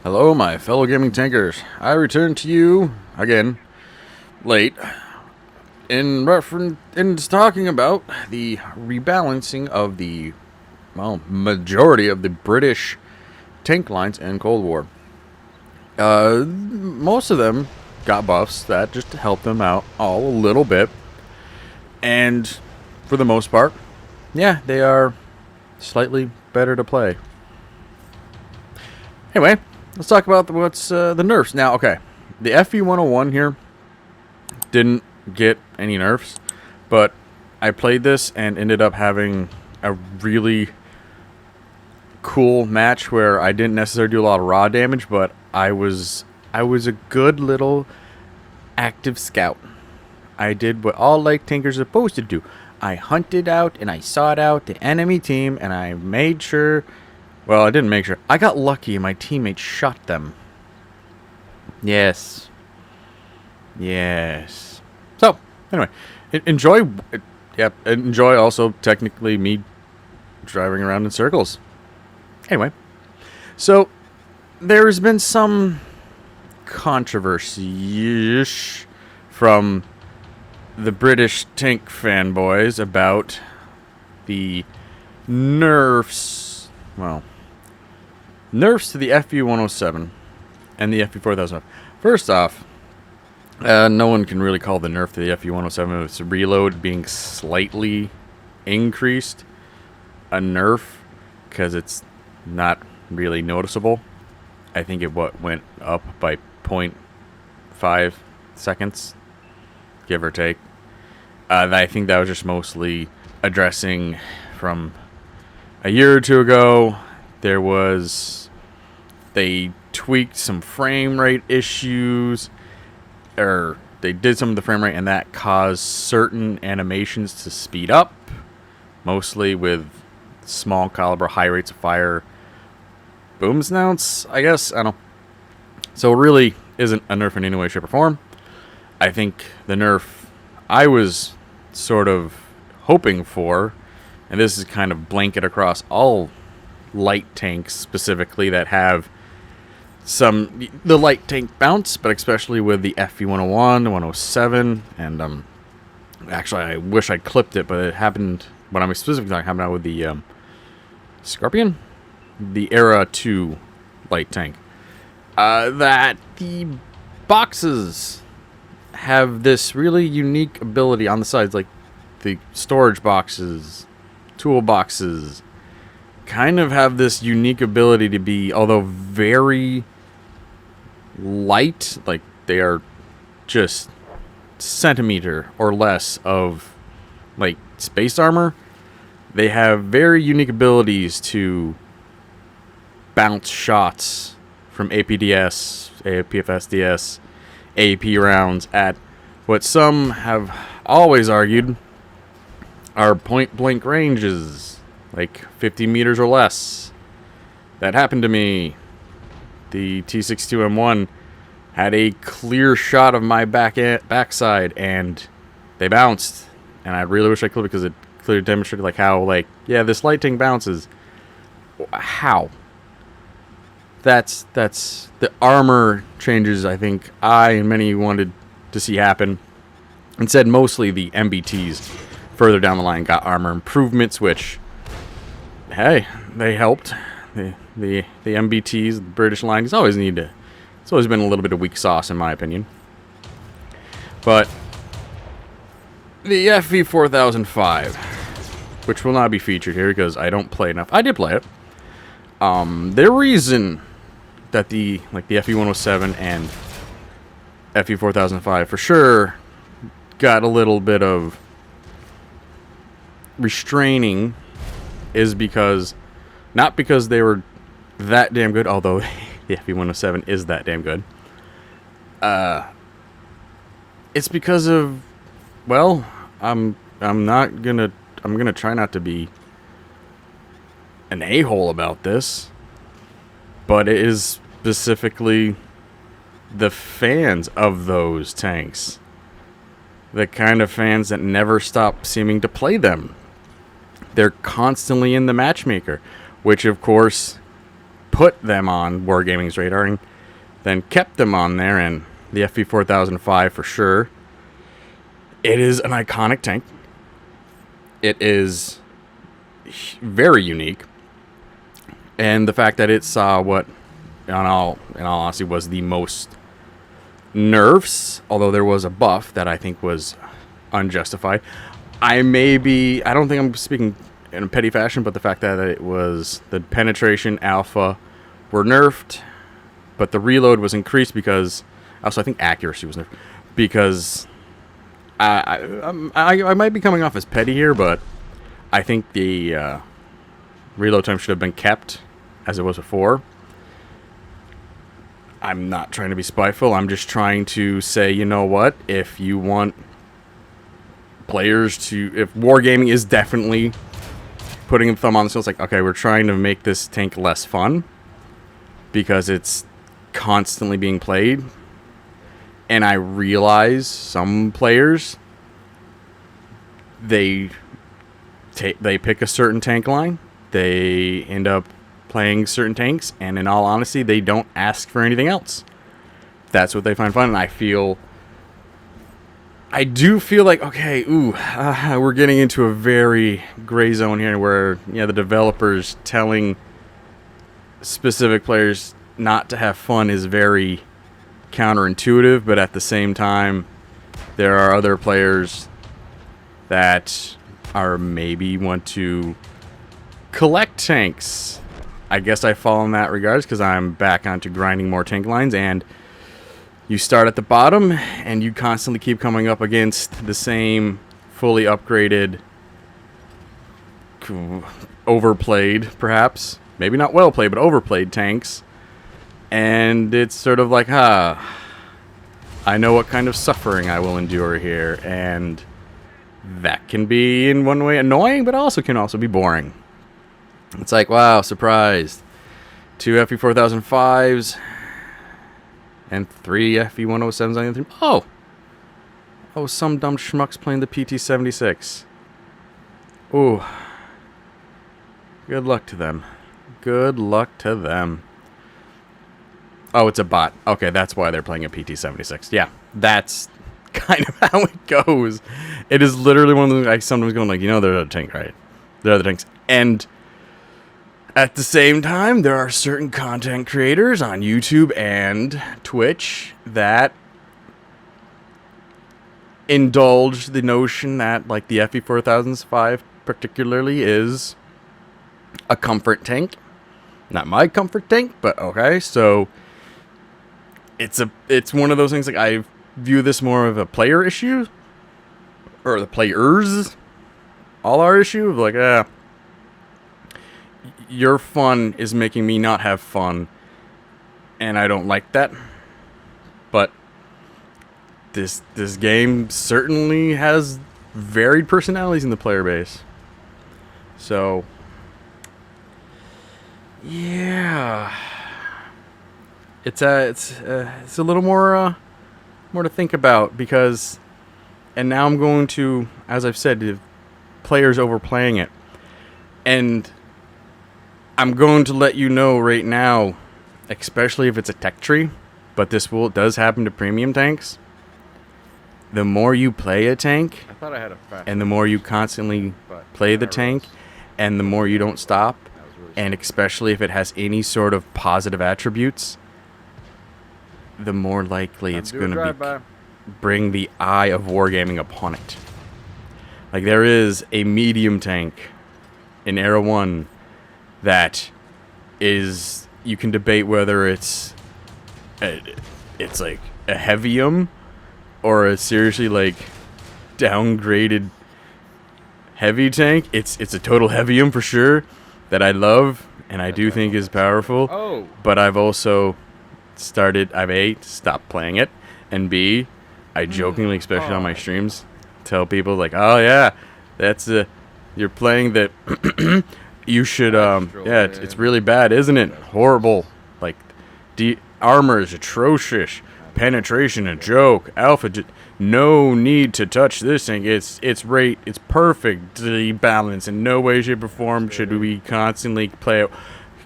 Hello, my fellow gaming tankers. I return to you again, late, in talking about the rebalancing of the majority of the British tank lines in Cold War. Most of them got buffs that just helped them out all a little bit, and for the most part, yeah, they are slightly better to play. Anyway. Let's talk about what's the nerfs. Now, okay, the FV101 here didn't get any nerfs, but I played this and ended up having a really cool match where I didn't necessarily do a lot of raw damage, but I was a good little active scout. I did what all light tankers are supposed to do. I hunted out and I sought out the enemy team, and I made sure... Well, I didn't make sure. I got lucky and my teammates shot them. Yes. Yes. So, anyway. Enjoy also technically me driving around in circles. Anyway. So, there's been some controversy-ish from the British tank fanboys about the nerfs. Well... nerfs to the FV107 and the FV4005. First off, no one can really call the nerf to the FV107 its reload being slightly increased a nerf, because it's not really noticeable. I think it went up by 0.5 seconds, give or take. I think that was just mostly addressing from a year or two ago. They tweaked some frame rate issues, or they did some of the frame rate, and that caused certain animations to speed up, mostly with small caliber, high rates of fire boom snouts, I guess. I don't know. So it really isn't a nerf in any way, shape, or form. I think the nerf I was sort of hoping for, and this is kind of blanket across all light tanks specifically that have the light tank bounce, but especially with the FV101, 107, and actually I wish I clipped it, but it happened when I'm specifically talking happened out with the Scorpion, the Era 2 light tank. That the boxes have this really unique ability on the sides, like the storage boxes, tool boxes, kind of have this unique ability to be, although very light, like they are just centimeter or less of like space armor, they have very unique abilities to bounce shots from APDS, APFSDS, AP rounds at what some have always argued are point blank ranges, like 50 meters or less. That happened to me. The T62M1 had a clear shot of my backside, and they bounced. And I really wish I could, because it clearly demonstrated like how, like, yeah, this light tank bounces. How? That's the armor changes I think I and many wanted to see happen. Instead, mostly the MBTs further down the line got armor improvements, which, hey, they helped. The MBTs, the British line, it's always been a little bit of weak sauce in my opinion. But the FV4005, which will not be featured here because I don't play enough. I did play it. The reason that the FV107 and FV4005 for sure got a little bit of restraining is because, not because they were that damn good, although the FV107 is that damn good. It's because of, well, I'm gonna try not to be an a-hole about this, but it is specifically the fans of those tanks. The kind of fans that never stop seeming to play them. They're constantly in the matchmaker, which of course put them on Wargaming's radar and then kept them on there, and the FV4005 for sure. It is an iconic tank. It is very unique. And the fact that it saw what, in all honesty, was the most nerfs, although there was a buff that I think was unjustified. I don't think I'm speaking in a petty fashion, but the fact that it was the penetration alpha were nerfed, but the reload was increased because, also I think accuracy was nerfed, because I might be coming off as petty here, but I think the reload time should have been kept as it was before. I'm not trying to be spiteful. I'm just trying to say, you know what? If you want players to... If Wargaming is definitely putting a thumb on the scale, it's like, okay, we're trying to make this tank less fun because it's constantly being played. And I realize some players, they pick a certain tank line. They end up playing certain tanks, and in all honesty, they don't ask for anything else. That's what they find fun, and I do feel like, okay, we're getting into a very gray zone here where, the developers telling specific players not to have fun is very counterintuitive, but at the same time, there are other players that are maybe want to collect tanks. I guess I fall in that regards because I'm back onto grinding more tank lines, and you start at the bottom and you constantly keep coming up against the same fully upgraded, overplayed, perhaps, maybe not well played, but overplayed tanks, and it's sort of like, I know what kind of suffering I will endure here, and that can be in one way annoying, but also can also be boring. It's like, wow, surprised. 2 FV4005s and 3 FV107s on the other. Oh, some dumb schmucks playing the PT-76. Ooh. Good luck to them. Good luck to them. Oh, it's a bot. Okay, that's why they're playing a PT-76. Yeah, that's kind of how it goes. It is literally one of those, like, sometimes going like, they're a tank, right? They're the tanks. And at the same time, there are certain content creators on YouTube and Twitch that indulge the notion that, like, the FV4005 particularly is a comfort tank. Not my comfort tank, but okay. So it's one of those things, like, I view this more of a player issue, or the players, all our issue of like, your fun is making me not have fun, and I don't like that. But this game certainly has varied personalities in the player base. So yeah, it's a little more to think about, because, and now I'm going to, as I've said, the players overplaying it, and I'm going to let you know right now, especially if it's a tech tree, but this does happen to premium tanks. The more you play a tank, and the more you constantly play the tank, and the more you don't stop, and especially if it has any sort of positive attributes, the more likely it's going to bring the eye of Wargaming upon it. Like, there is a medium tank in Era 1 that is, you can debate whether it's like a heavium or a seriously, like, downgraded heavy tank. It's a total heavium for sure that I love and I do think is powerful. But I've also I've A, stopped playing it, and B, I jokingly, especially on my streams, tell people like, oh yeah, that's you're playing that. You should, yeah, it's really bad, isn't it? Horrible. Like, armor is atrocious. Penetration a joke. Alpha, no need to touch this thing. It's perfectly balanced. In no way, shape, or form should we constantly play it.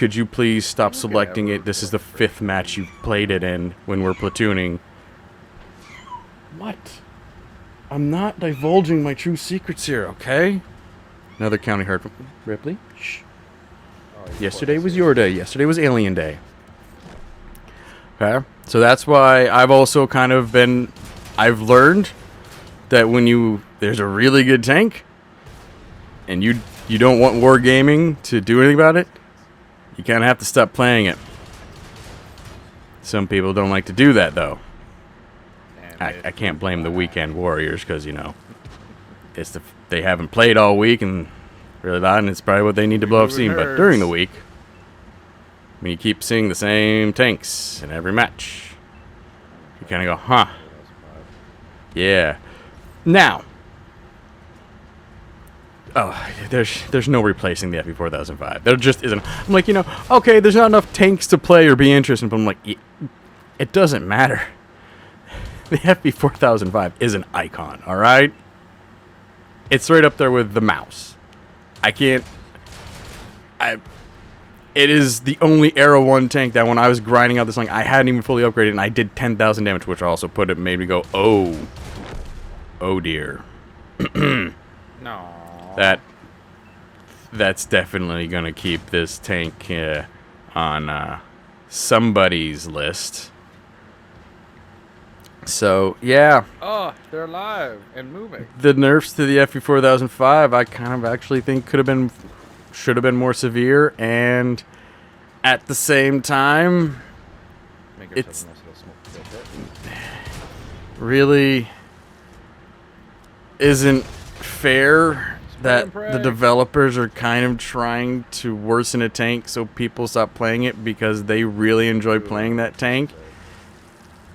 could you please stop selecting it? This is the 5th match you've played it in when we're platooning. What? I'm not divulging my true secrets here, okay? Another county heard from Ripley. Shh. Yesterday was your day. Yesterday was Alien Day. Okay? So that's why I've also kind of been... I've learned that when there's a really good tank, and you don't want Wargaming to do anything about it, you kind of have to stop playing it. Some people don't like to do that, though. I can't blame the weekend warriors, because, you know, they haven't played all week, and really not, and it's probably what they need to blow off steam. But during the week, when you keep seeing the same tanks in every match, you kind of go, huh. Yeah. Now, there's no replacing the FV4005. There just isn't. I'm like, you know, okay, there's not enough tanks to play or be interested in, but I'm like, it doesn't matter. The FV4005 is an icon, all right? It's right up there with the mouse. It is the only Era 1 tank that when I was grinding out this thing, I hadn't even fully upgraded, and I did 10,000 damage, which also made me go, oh dear. No. That's definitely gonna keep this tank on somebody's list. So yeah. Oh, they're alive and moving. The nerfs to the FV4005, I kind of actually think should have been more severe, and at the same time, it's really isn't fair that the developers are kind of trying to worsen a tank so people stop playing it because they really enjoy playing that tank.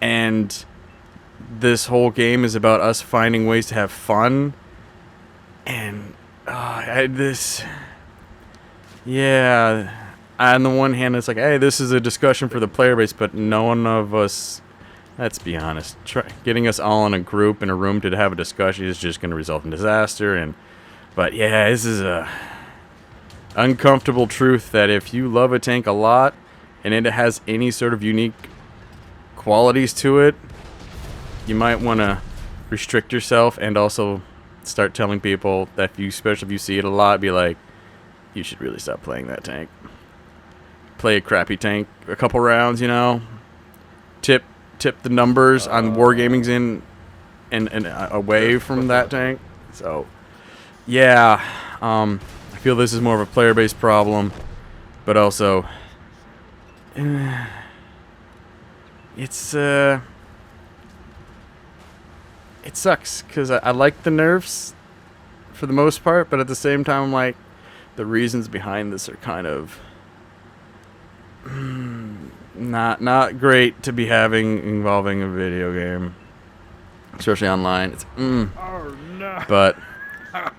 And this whole game is about us finding ways to have fun. And yeah, on the one hand, it's like, hey, this is a discussion for the player base, but no one of us, let's be honest, getting us all in a group in a room to have a discussion is just going to result in disaster. But yeah, this is a uncomfortable truth that if you love a tank a lot and it has any sort of unique qualities to it, you might want to restrict yourself and also start telling people that especially if you see it a lot, be like, you should really stop playing that tank. Play a crappy tank a couple rounds, you know. Tip the numbers on Wargaming's in and away from that tank. So, yeah, I feel this is more of a player-based problem, but also, it sucks because I like the nerfs for the most part, but at the same time, I'm like, the reasons behind this are kind of not great to be involving a video game, especially online. It's Oh no! But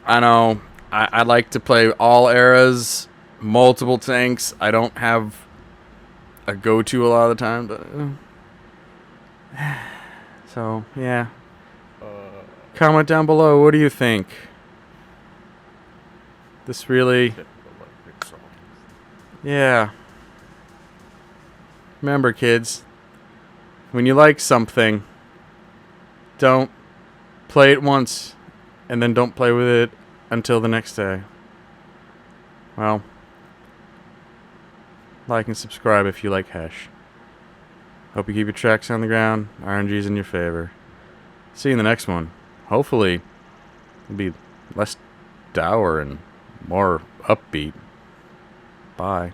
I know I like to play all eras, multiple tanks. I don't have a go-to a lot of the time, but so yeah. Comment down below. What do you think? This really... Yeah. Remember, kids, when you like something, don't play it once and then don't play with it until the next day. Well, like and subscribe if you like Hesh. Hope you keep your tracks on the ground, RNG's in your favor. See you in the next one. Hopefully, it'll be less dour and more upbeat. Bye.